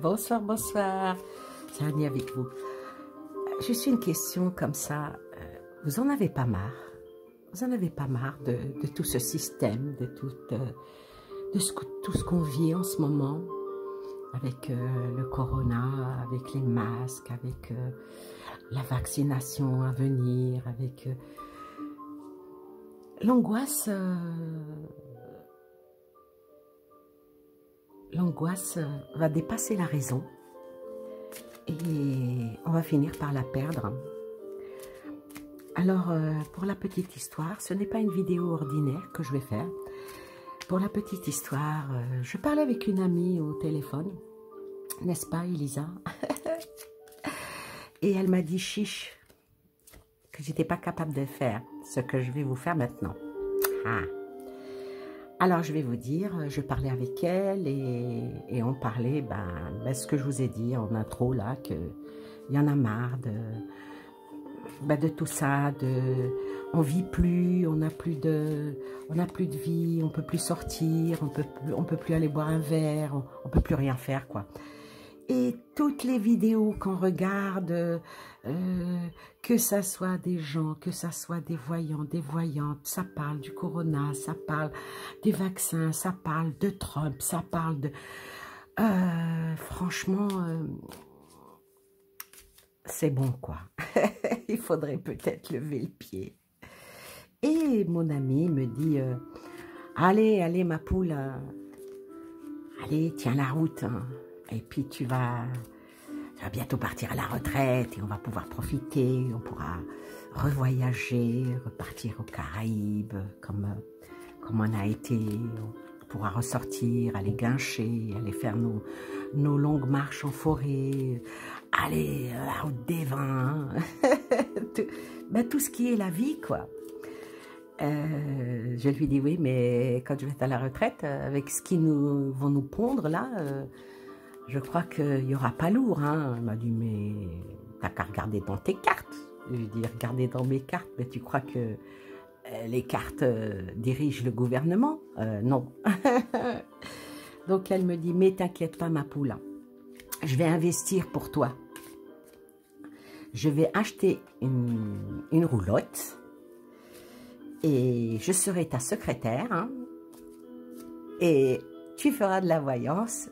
Bonsoir, bonsoir. C'est Annie avec vous. Juste une question comme ça. Vous en avez pas marre? Vous en avez pas marre de tout ce système, de tout ce qu'on vit en ce moment avec le corona, avec les masques, avec la vaccination à venir, avec l'angoisse. L'angoisse va dépasser la raison et on va finir par la perdre. Alors, pour la petite histoire, ce n'est pas une vidéo ordinaire que je vais faire. Pour la petite histoire, je parlais avec une amie au téléphone, n'est-ce pas, Elisa? Et elle m'a dit, chiche, que j'étais pas capable de faire ce que je vais vous faire maintenant. Ah. Alors, je vais vous dire, je parlais avec elle et on parlait, ce que je vous ai dit en intro, là, qu'il y en a marre de tout ça, on vit plus, on n'a plus de vie, on peut plus sortir, on peut plus aller boire un verre, on peut plus rien faire, quoi. Et toutes les vidéos qu'on regarde, que ça soit des gens, que ça soit des voyants, des voyantes, ça parle du corona, ça parle des vaccins, ça parle de Trump, ça parle de... franchement, c'est bon, quoi. Il faudrait peut-être lever le pied. Et mon ami me dit, allez, allez, ma poule, allez, tiens la route, hein. Et puis tu vas bientôt partir à la retraite et on va pouvoir profiter, on pourra revoyager, repartir aux Caraïbes comme on a été, on pourra ressortir, aller guincher, aller faire nos longues marches en forêt, aller à la route des vins, tout ce qui est la vie, quoi. Je lui dis oui, mais quand je vais être à la retraite, avec ce qu'ils vont nous pondre là, je crois qu'il n'y aura pas lourd, hein. Elle m'a dit, mais t'as qu'à regarder dans tes cartes. Je lui dis, regarder dans mes cartes, mais tu crois que les cartes dirigent le gouvernement? Non. Donc elle me dit, mais t'inquiète pas, ma poule, je vais investir pour toi. Je vais acheter une roulotte et je serai ta secrétaire, hein, et tu feras de la voyance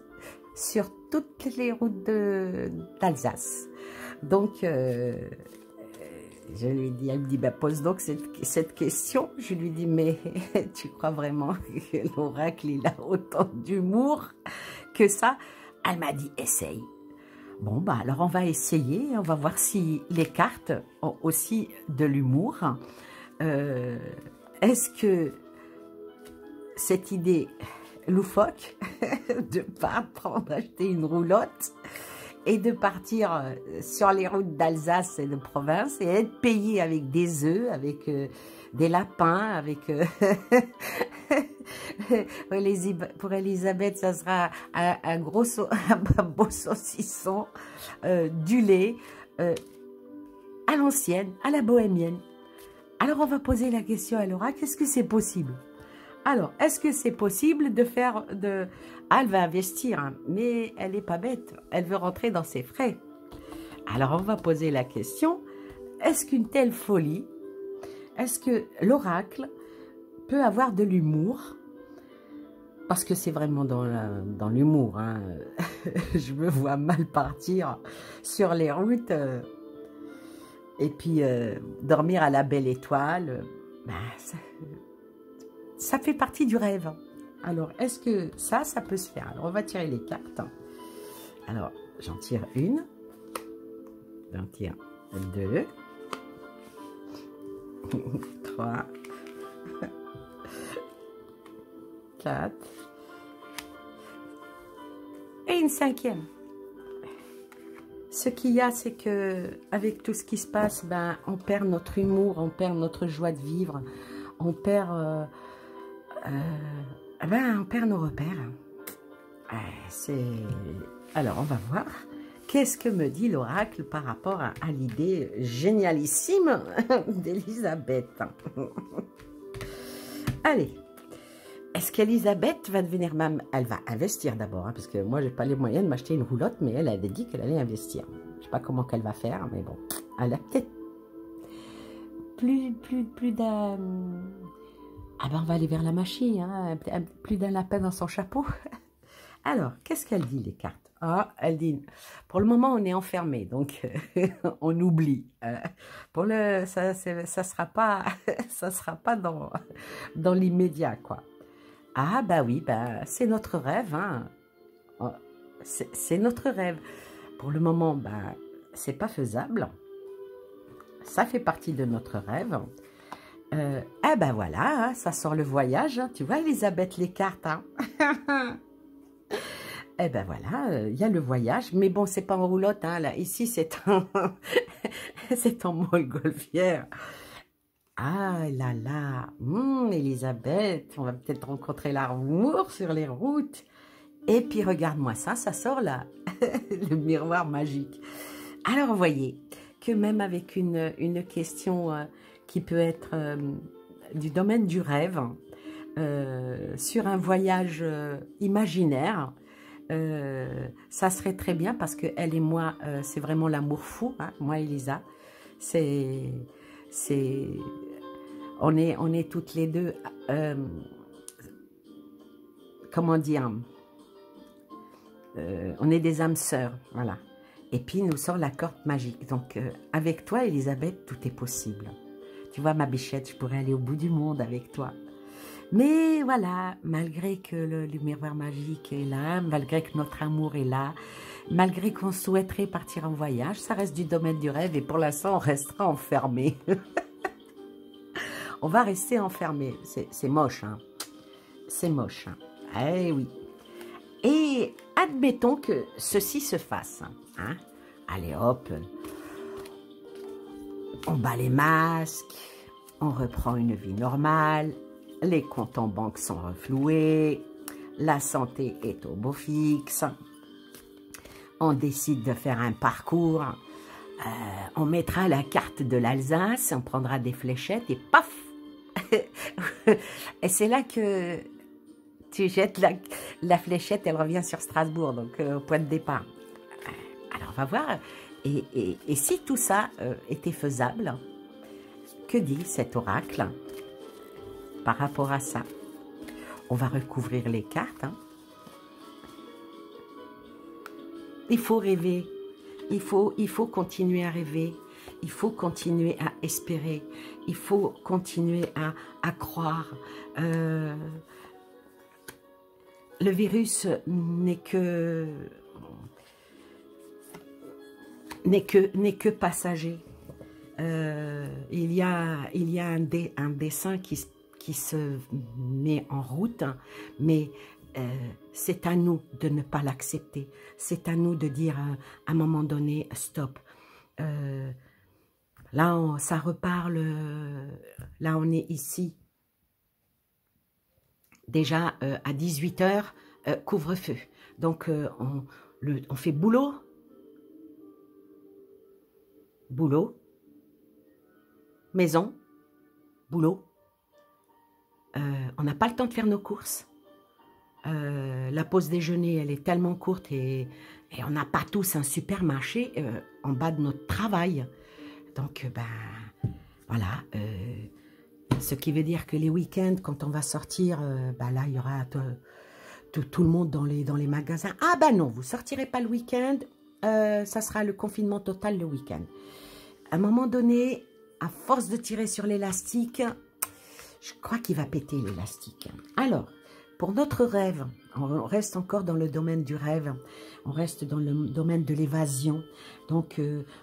sur toutes les routes d'Alsace. Donc, je lui dis, elle me dit, pose donc cette question. Je lui dis, mais tu crois vraiment que l'oracle, il a autant d'humour que ça? Elle m'a dit, essaye. Bon, alors on va essayer, on va voir si les cartes ont aussi de l'humour. Est-ce que cette idée loufoque de prendre, acheter une roulotte et de partir sur les routes d'Alsace et de province et être payé avec des œufs, avec des lapins, avec... pour Elisabeth, ça sera un beau saucisson, du lait, à l'ancienne, à la bohémienne. Alors, on va poser la question à Laura, qu'est-ce que c'est possible? Alors, est-ce que c'est possible de faire de... Ah, elle va investir, hein, mais elle n'est pas bête. Elle veut rentrer dans ses frais. Alors, on va poser la question, est-ce qu'une telle folie, est-ce que l'oracle peut avoir de l'humour? Parce que c'est vraiment dans l'humour, hein. Je me vois mal partir sur les routes et puis dormir à la belle étoile. Ça fait partie du rêve. Alors, est-ce que ça peut se faire? Alors, on va tirer les cartes. Alors, j'en tire une. J'en tire deux. 3. 4. Et une cinquième. Ce qu'il y a, c'est que avec tout ce qui se passe, on perd notre humour, on perd notre joie de vivre, on perd... on perd nos repères. Alors, on va voir. Qu'est-ce que me dit l'oracle par rapport à l'idée génialissime d'Elisabeth? Allez. est-ce qu'Elisabeth va devenir maman? Elle va investir d'abord, hein, parce que moi, j'ai pas les moyens de m'acheter une roulotte, mais elle avait dit qu'elle allait investir. Je sais pas comment qu'elle va faire, mais bon, elle a peut-être plus d'un... Ah ben, on va aller vers la machine, hein, plus d'un lapin dans son chapeau. Alors, qu'est-ce qu'elle dit, les cartes? Ah, elle dit, pour le moment, on est enfermé, donc on oublie. Ça sera pas, ça sera pas dans l'immédiat, quoi. Ah, bah oui, bah, c'est notre rêve, hein. Oh, c'est notre rêve. Pour le moment, bah, c'est pas faisable. Ça fait partie de notre rêve. Ah, ben voilà, hein, ça sort le voyage. Hein. Tu vois, Elisabeth, les cartes, hein. Eh ben voilà, il y a le voyage, mais bon, c'est pas en roulotte, hein, là. Ici, c'est en, c'est en montgolfière. Ah là là, Elisabeth, on va peut-être rencontrer l'amour sur les routes. Et puis, regarde-moi ça, ça sort là, le miroir magique. Alors, vous voyez que même avec une question qui peut être du domaine du rêve, sur un voyage imaginaire, ça serait très bien parce que elle et moi, c'est vraiment l'amour fou, hein, moi Elisa, on est toutes les deux, comment dire, on est des âmes sœurs, voilà. Et puis nous sort la corde magique. Donc avec toi, Elisabeth, tout est possible. Tu vois, ma bichette, je pourrais aller au bout du monde avec toi. Mais voilà, malgré que le miroir magique est là, malgré que notre amour est là, malgré qu'on souhaiterait partir en voyage, ça reste du domaine du rêve et pour l'instant, on restera enfermé. On va rester enfermé. C'est moche, hein. C'est moche, hein. Eh oui. Et admettons que ceci se fasse, hein. Allez, hop. On bat les masques, on reprend une vie normale. Les comptes en banque sont refloués, la santé est au beau fixe, on décide de faire un parcours, on mettra la carte de l'Alsace, on prendra des fléchettes et paf. Et c'est là que tu jettes la fléchette, elle revient sur Strasbourg, donc au point de départ. Alors on va voir, et si tout ça était faisable, que dit cet oracle par rapport à ça? On va recouvrir les cartes. Hein. Il faut rêver. Il faut continuer à rêver. Il faut continuer à espérer. Il faut continuer à croire. Le virus n'est que passager. Il y a un dessin qui se met en route, mais c'est à nous de ne pas l'accepter. C'est à nous de dire à un moment donné, stop. Là, ça reparle, là on est ici. Déjà à 18 h, couvre-feu. Donc on fait boulot, maison, boulot. On n'a pas le temps de faire nos courses. La pause déjeuner, elle est tellement courte et on n'a pas tous un supermarché en bas de notre travail. Donc, ben, voilà. Ce qui veut dire que les week-ends, quand on va sortir, ben là, il y aura tout le monde dans les magasins. Ah ben non, vous sortirez pas le week-end, ça sera le confinement total le week-end. À un moment donné, à force de tirer sur l'élastique, je crois qu'il va péter l'élastique. Alors, pour notre rêve, on reste encore dans le domaine du rêve, on reste dans le domaine de l'évasion. Donc,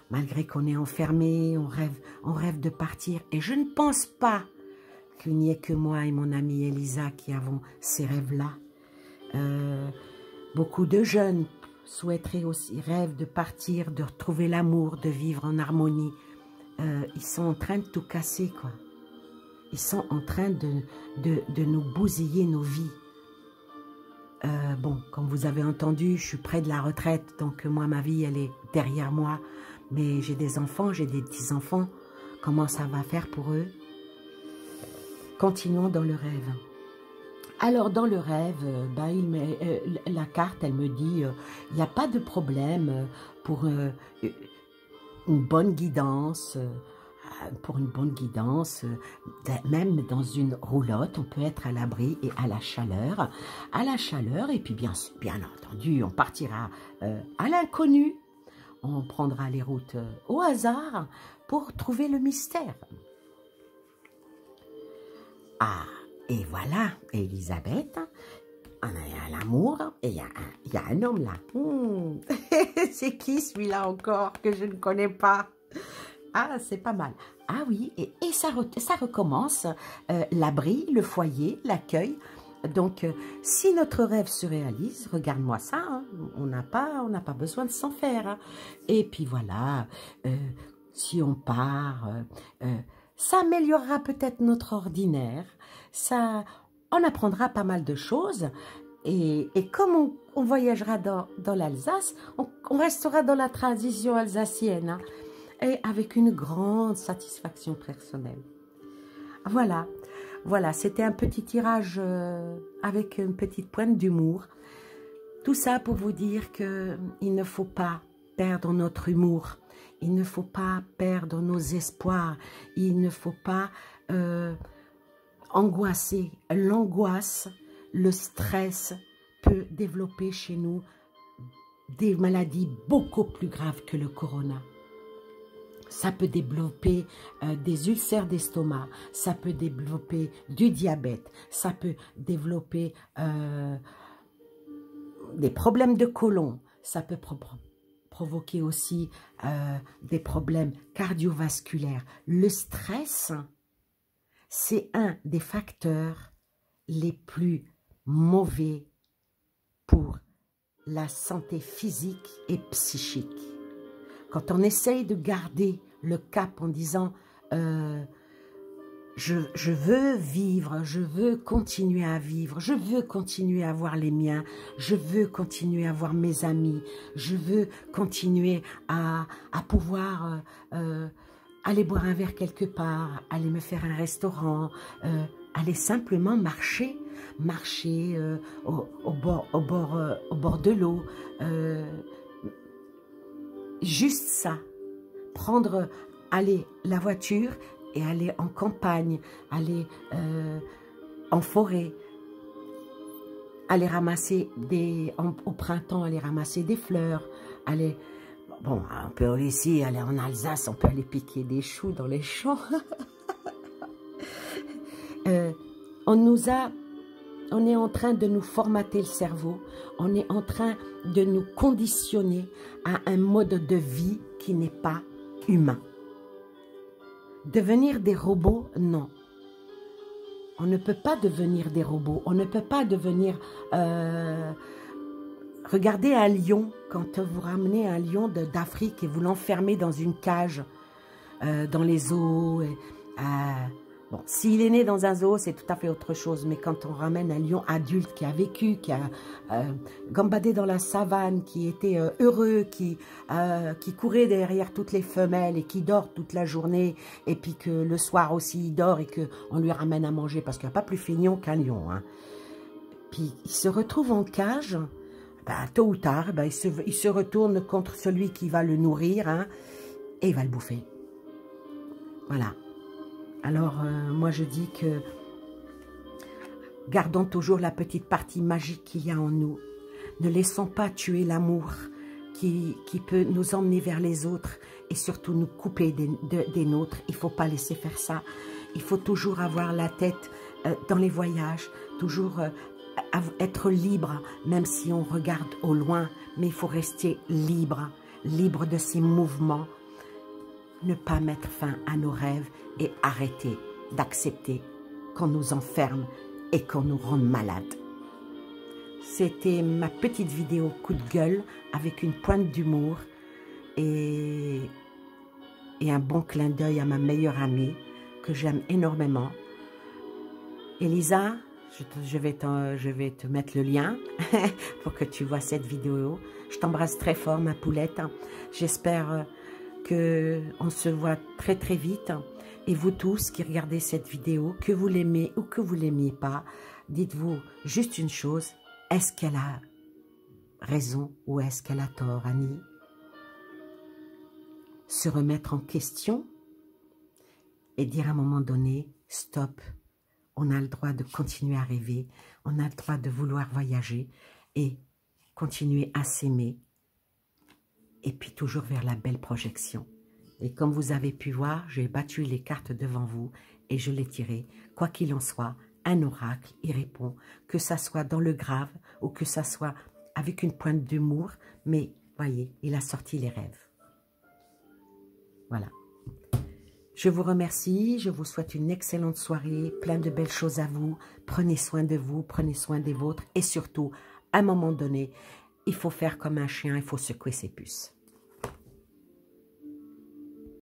malgré qu'on est enfermé, on rêve de partir. Et je ne pense pas qu'il n'y ait que moi et mon amie Elisa qui avons ces rêves-là. Beaucoup de jeunes souhaiteraient aussi, rêvent de partir, de retrouver l'amour, de vivre en harmonie. Ils sont en train de tout casser, quoi. Ils sont en train de nous bousiller nos vies. Bon, comme vous avez entendu, je suis près de la retraite, donc moi, ma vie, elle est derrière moi. Mais j'ai des enfants, j'ai des petits-enfants. Comment ça va faire pour eux? Continuons dans le rêve. Alors, dans le rêve, la carte, elle me dit, il n'y a pas de problème pour une bonne guidance, même dans une roulotte, on peut être à l'abri et à la chaleur. Et puis bien entendu, on partira à l'inconnu. On prendra les routes au hasard pour trouver le mystère. Ah, et voilà, Elisabeth, on a l'amour, et il y a un homme là. C'est qui celui-là encore que je ne connais pas? Ah, c'est pas mal. Ah oui, et ça recommence, l'abri, le foyer, l'accueil. Donc, si notre rêve se réalise, regarde-moi ça, hein, on n'a pas besoin de s'en faire. Hein. Et puis voilà, si on part, ça améliorera peut-être notre ordinaire, on apprendra pas mal de choses. Et comme on voyagera dans l'Alsace, on restera dans la tradition alsacienne, hein, et avec une grande satisfaction personnelle. Voilà, c'était un petit tirage avec une petite pointe d'humour. Tout ça pour vous dire qu'il ne faut pas perdre notre humour, il ne faut pas perdre nos espoirs, il ne faut pas angoisser. L'angoisse, le stress peut développer chez nous des maladies beaucoup plus graves que le corona. Ça peut développer des ulcères d'estomac, ça peut développer du diabète, ça peut développer des problèmes de côlon, ça peut provoquer aussi des problèmes cardiovasculaires. Le stress, c'est un des facteurs les plus mauvais pour la santé physique et psychique. Quand on essaye de garder le cap en disant je veux vivre, je veux continuer à vivre, je veux continuer à voir les miens, je veux continuer à voir mes amis, je veux continuer à pouvoir aller boire un verre quelque part, aller me faire un restaurant, aller simplement marcher au bord de l'eau, juste ça, prendre, aller la voiture et aller en campagne, aller en forêt, aller ramasser au printemps, aller ramasser des fleurs, aller, bon, on peut aussi aller en Alsace, on peut aller piquer des choux dans les champs. On est en train de nous formater le cerveau, on est en train de nous conditionner à un mode de vie qui n'est pas humain. Devenir des robots, non. On ne peut pas devenir des robots, on ne peut pas devenir... Regardez un lion, quand vous ramenez un lion d'Afrique et vous l'enfermez dans une cage, dans les zoos... Bon, s'il est né dans un zoo, c'est tout à fait autre chose. Mais quand on ramène un lion adulte qui a vécu, qui a gambadé dans la savane, qui était heureux, qui courait derrière toutes les femelles et qui dort toute la journée, et puis que le soir aussi il dort et qu'on lui ramène à manger, parce qu'il n'y a pas plus feignant qu'un lion. Hein. Puis il se retrouve en cage, ben, tôt ou tard, ben, il se retourne contre celui qui va le nourrir, hein, et il va le bouffer. Voilà. Alors, moi, je dis que gardons toujours la petite partie magique qu'il y a en nous. Ne laissons pas tuer l'amour qui peut nous emmener vers les autres et surtout nous couper des nôtres. Il ne faut pas laisser faire ça. Il faut toujours avoir la tête dans les voyages, toujours être libre, même si on regarde au loin. Mais il faut rester libre, libre de ses mouvements. Ne pas mettre fin à nos rêves et arrêter d'accepter qu'on nous enferme et qu'on nous rende malades. C'était ma petite vidéo coup de gueule avec une pointe d'humour et un bon clin d'œil à ma meilleure amie que j'aime énormément. Elisa, je vais te mettre le lien pour que tu vois cette vidéo. Je t'embrasse très fort, ma poulette. J'espère qu'on se voit très très vite. Et vous tous qui regardez cette vidéo, que vous l'aimez ou que vous ne l'aimiez pas, dites-vous juste une chose, est-ce qu'elle a raison ou est-ce qu'elle a tort, Annie? Se remettre en question et dire à un moment donné, stop, on a le droit de continuer à rêver, on a le droit de vouloir voyager et continuer à s'aimer et puis toujours vers la belle projection. Et comme vous avez pu voir, j'ai battu les cartes devant vous et je les tiré. Quoi qu'il en soit, un oracle y répond, que ça soit dans le grave ou que ça soit avec une pointe d'humour, mais voyez, il a sorti les rêves. Voilà. Je vous remercie, je vous souhaite une excellente soirée, plein de belles choses à vous. Prenez soin de vous, prenez soin des vôtres et surtout, à un moment donné, il faut faire comme un chien, il faut secouer ses puces.